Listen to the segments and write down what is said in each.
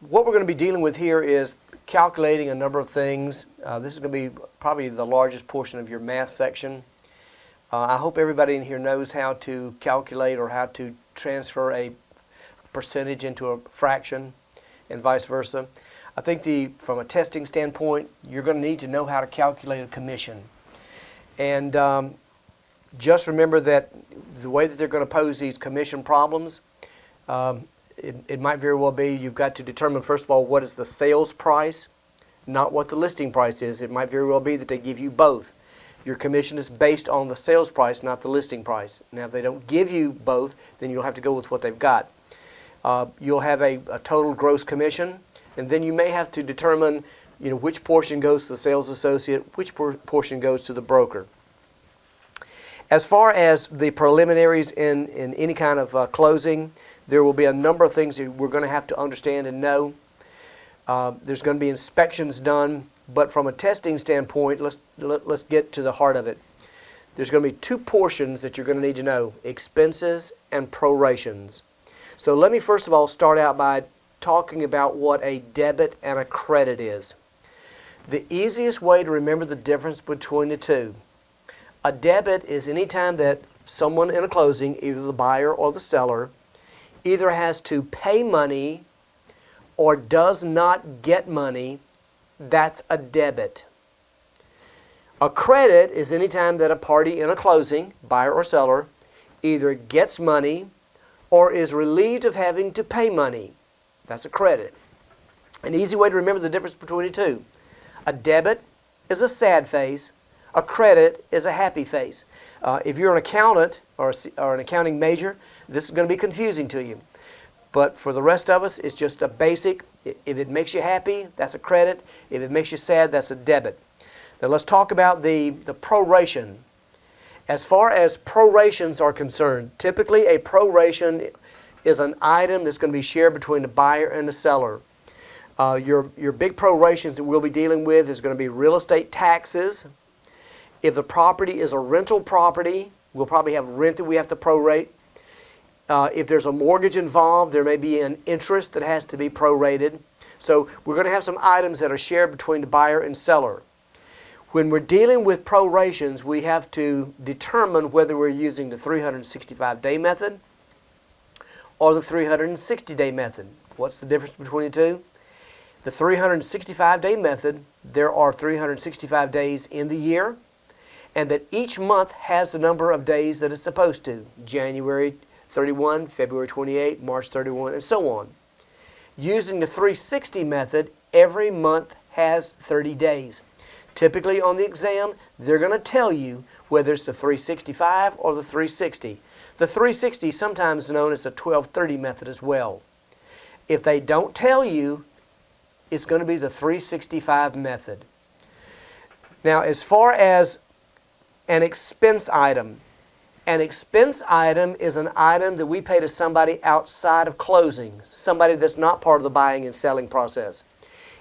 what we're going to be dealing with here is calculating a number of things. This is going to be probably the largest portion of your math section. I hope everybody in here knows how to calculate or how to transfer a percentage into a fraction and vice versa. I think from a testing standpoint, you're going to need to know how to calculate a commission. And just remember that the way that they're going to pose these commission problems, it might very well be you've got to determine, first of all, what is the sales price, not what the listing price is. It might very well be that they give you both. Your commission is based on the sales price, not the listing price. Now, if they don't give you both, then you'll have to go with what they've got. You'll have a total gross commission, and then you may have to determine, which portion goes to the sales associate, which portion goes to the broker. As far as the preliminaries in any kind of closing, there will be a number of things that we're going to have to understand and know. There's going to be inspections done, but from a testing standpoint, let's get to the heart of it. There's going to be two portions that you're going to need to know: expenses and prorations. So let me first of all start out by talking about what a debit and a credit is. The easiest way to remember the difference between the two: a debit is any time that someone in a closing, either the buyer or the seller, either has to pay money or does not get money. That's a debit. A credit is any time that a party in a closing, buyer or seller, either gets money or is relieved of having to pay money. That's a credit. An easy way to remember the difference between the two: a debit is a sad face. A credit is a happy face. If you're an accountant or an accounting major, this is going to be confusing to you. But for the rest of us, it's just a basic. If it makes you happy, that's a credit. If it makes you sad, that's a debit. Now let's talk about the proration. As far as prorations are concerned, typically a proration is an item that's going to be shared between the buyer and the seller. Your big prorations that we'll be dealing with is going to be real estate taxes. If the property is a rental property, we'll probably have rent that we have to prorate. If there's a mortgage involved, there may be an interest that has to be prorated. So we're going to have some items that are shared between the buyer and seller. When we're dealing with prorations, we have to determine whether we're using the 365-day method or the 360-day method. What's the difference between the two? The 365-day method, there are 365 days in the year, and that each month has the number of days that it's supposed to. January 31, February 28, March 31, and so on. Using the 360 method, every month has 30 days. Typically on the exam, they're going to tell you whether it's the 365 or the 360. The 360 is sometimes known as the 1230 method as well. If they don't tell you, it's going to be the 365 method. Now, as far as an expense item is an item that we pay to somebody outside of closing, somebody that's not part of the buying and selling process.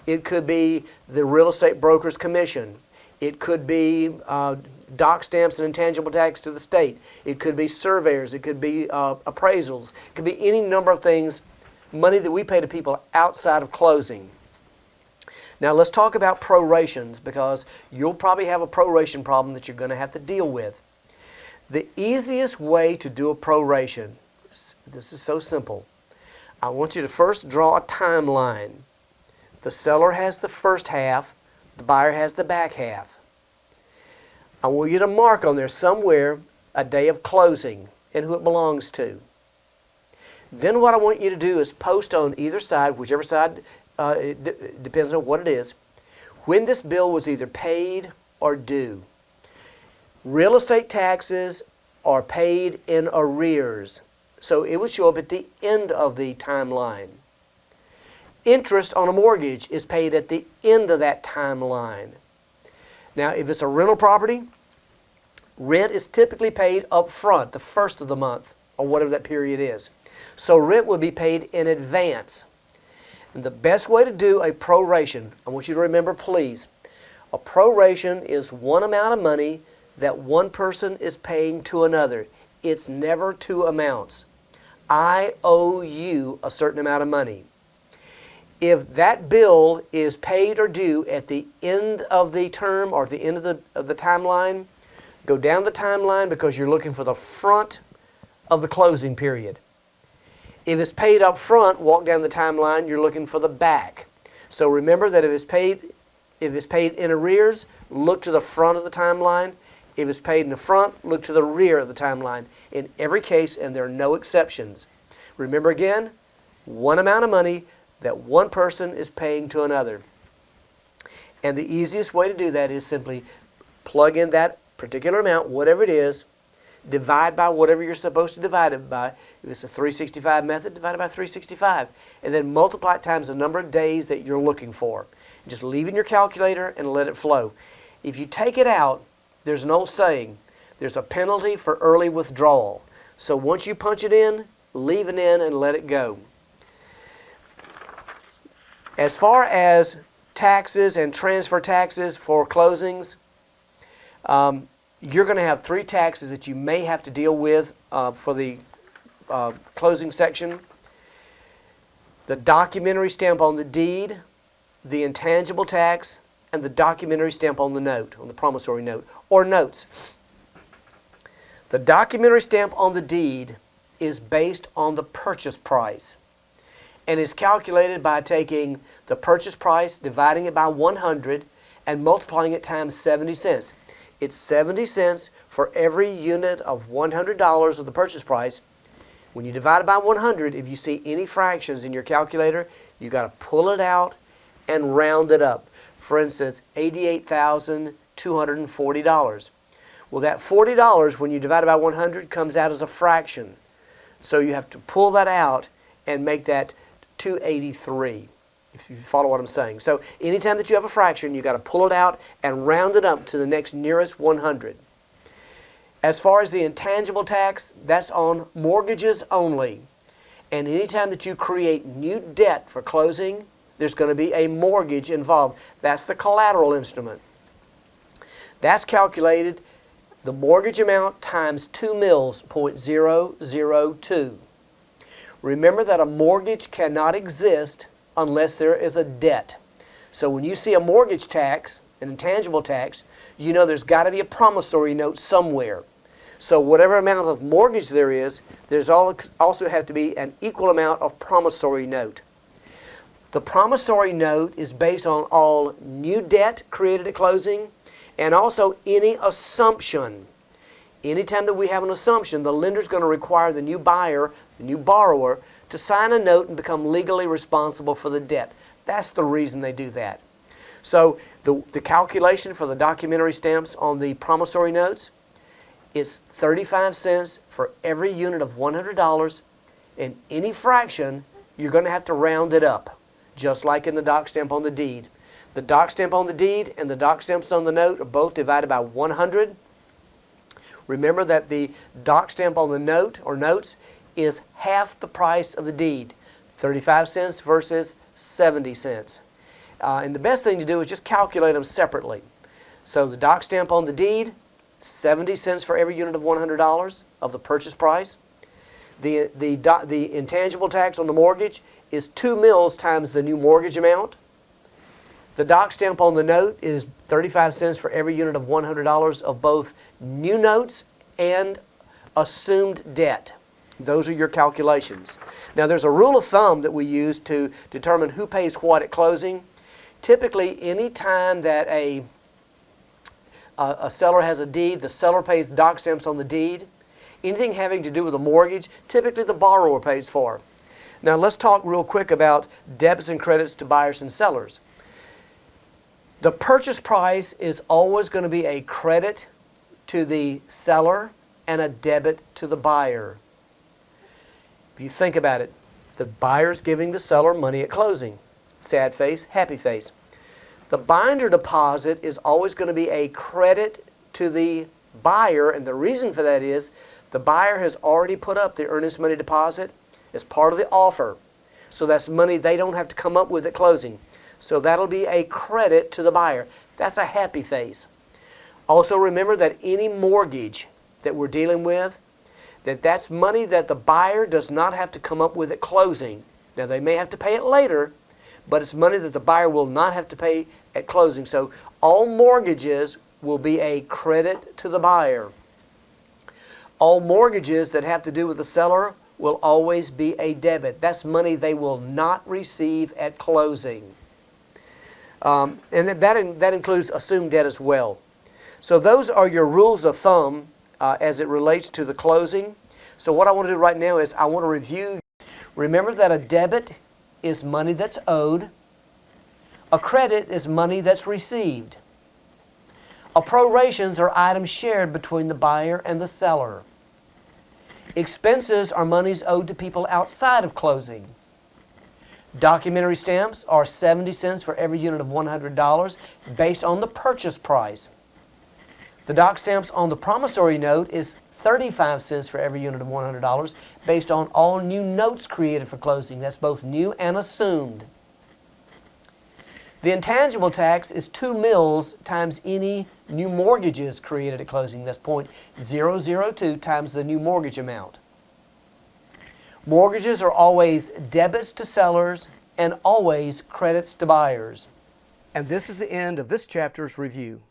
It could be the real estate broker's commission. It could be doc stamps and intangible tax to the state. It could be surveyors. It could be appraisals. It could be any number of things, money that we pay to people outside of closing. Now let's talk about prorations, because you'll probably have a proration problem that you're going to have to deal with. The easiest way to do a proration, this is so simple. I want you to first draw a timeline. The seller has the first half, the buyer has the back half. I want you to mark on there somewhere a day of closing and who it belongs to. Then what I want you to do is post on either side, whichever side, it depends on what it is, when this bill was either paid or due. Real estate taxes are paid in arrears, so it would show up at the end of the timeline. Interest on a mortgage is paid at the end of that timeline. Now, if it's a rental property, rent is typically paid up front, the first of the month, or whatever that period is. So rent would be paid in advance. And the best way to do a proration, I want you to remember, please, a proration is one amount of money that one person is paying to another. It's never two amounts. I owe you a certain amount of money. If that bill is paid or due at the end of the term or at the end of the timeline, go down the timeline because you're looking for the front of the closing period. If it's paid up front, walk down the timeline, you're looking for the back. So remember that if it's paid in arrears, look to the front of the timeline. If it's paid in the front, look to the rear of the timeline. In every case, and there are no exceptions. Remember again, one amount of money that one person is paying to another. And the easiest way to do that is simply plug in that particular amount, whatever it is, divide by whatever you're supposed to divide it by. If it's a 365 method, divide it by 365. And then multiply it times the number of days that you're looking for. Just leave it in your calculator and let it flow. If you take it out, there's an old saying, there's a penalty for early withdrawal. So once you punch it in, leave it in and let it go. As far as taxes and transfer taxes for closings, you're going to have 3 taxes that you may have to deal with for the closing section. The documentary stamp on the deed, the intangible tax, and the documentary stamp on the note, on the promissory note, or notes. The documentary stamp on the deed is based on the purchase price and is calculated by taking the purchase price, dividing it by 100, and multiplying it times 70 cents. It's 70 cents for every unit of $100 of the purchase price. When you divide it by 100, if you see any fractions in your calculator, you've got to pull it out and round it up. For instance, $88,240. Well, that $40, when you divide it by 100, comes out as a fraction. So you have to pull that out and make that 283, if you follow what I'm saying. So anytime that you have a fraction, you've got to pull it out and round it up to the next nearest 100. As far as the intangible tax, that's on mortgages only. And anytime that you create new debt for closing, there's going to be a mortgage involved. That's the collateral instrument. That's calculated, the mortgage amount times 2 mils, 0.002. Remember that a mortgage cannot exist unless there is a debt. So when you see a mortgage tax, an intangible tax, you know there's got to be a promissory note somewhere. So whatever amount of mortgage there is, there's also have to be an equal amount of promissory note. The promissory note is based on all new debt created at closing and also any assumption. Anytime that we have an assumption, the lender is going to require the new buyer, the new borrower, to sign a note and become legally responsible for the debt. That's the reason they do that. So the calculation for the documentary stamps on the promissory notes is 35 cents for every unit of $100, and any fraction, you're going to have to round it up, just like in the doc stamp on the deed. The doc stamp on the deed and the doc stamps on the note are both divided by 100. Remember that the doc stamp on the note or notes is half the price of the deed, 35 cents versus 70 cents. And the best thing to do is just calculate them separately. So the doc stamp on the deed, 70 cents for every unit of $100 of the purchase price. The intangible tax on the mortgage is 2 mils times the new mortgage amount. The doc stamp on the note is 35 cents for every unit of $100 of both new notes and assumed debt. Those are your calculations. Now there's a rule of thumb that we use to determine who pays what at closing. Typically, any time that a seller has a deed, the seller pays doc stamps on the deed. Anything having to do with a mortgage, typically the borrower pays for. Now let's talk real quick about debits and credits to buyers and sellers. The purchase price is always going to be a credit to the seller and a debit to the buyer. If you think about it, the buyer's giving the seller money at closing. Sad face, happy face. The binder deposit is always going to be a credit to the buyer, and the reason for that is the buyer has already put up the earnest money deposit as part of the offer. So that's money they don't have to come up with at closing. So that'll be a credit to the buyer. That's a happy face. Also remember that any mortgage that we're dealing with, that's money that the buyer does not have to come up with at closing. Now they may have to pay it later, but it's money that the buyer will not have to pay at closing. So all mortgages will be a credit to the buyer. All mortgages that have to do with the seller will always be a debit. That's money they will not receive at closing. And that includes assumed debt as well. So those are your rules of thumb as it relates to the closing. So what I want to do right now is I want to review. Remember that a debit is money that's owed. A credit is money that's received. A prorations are items shared between the buyer and the seller. Expenses are monies owed to people outside of closing. Documentary stamps are 70 cents for every unit of $100 based on the purchase price. The doc stamps on the promissory note is 35 cents for every unit of $100 based on all new notes created for closing. That's both new and assumed. The intangible tax is 2 mills times any new mortgages created at closing. That's 0.002 times the new mortgage amount. Mortgages are always debits to sellers and always credits to buyers. And this is the end of this chapter's review.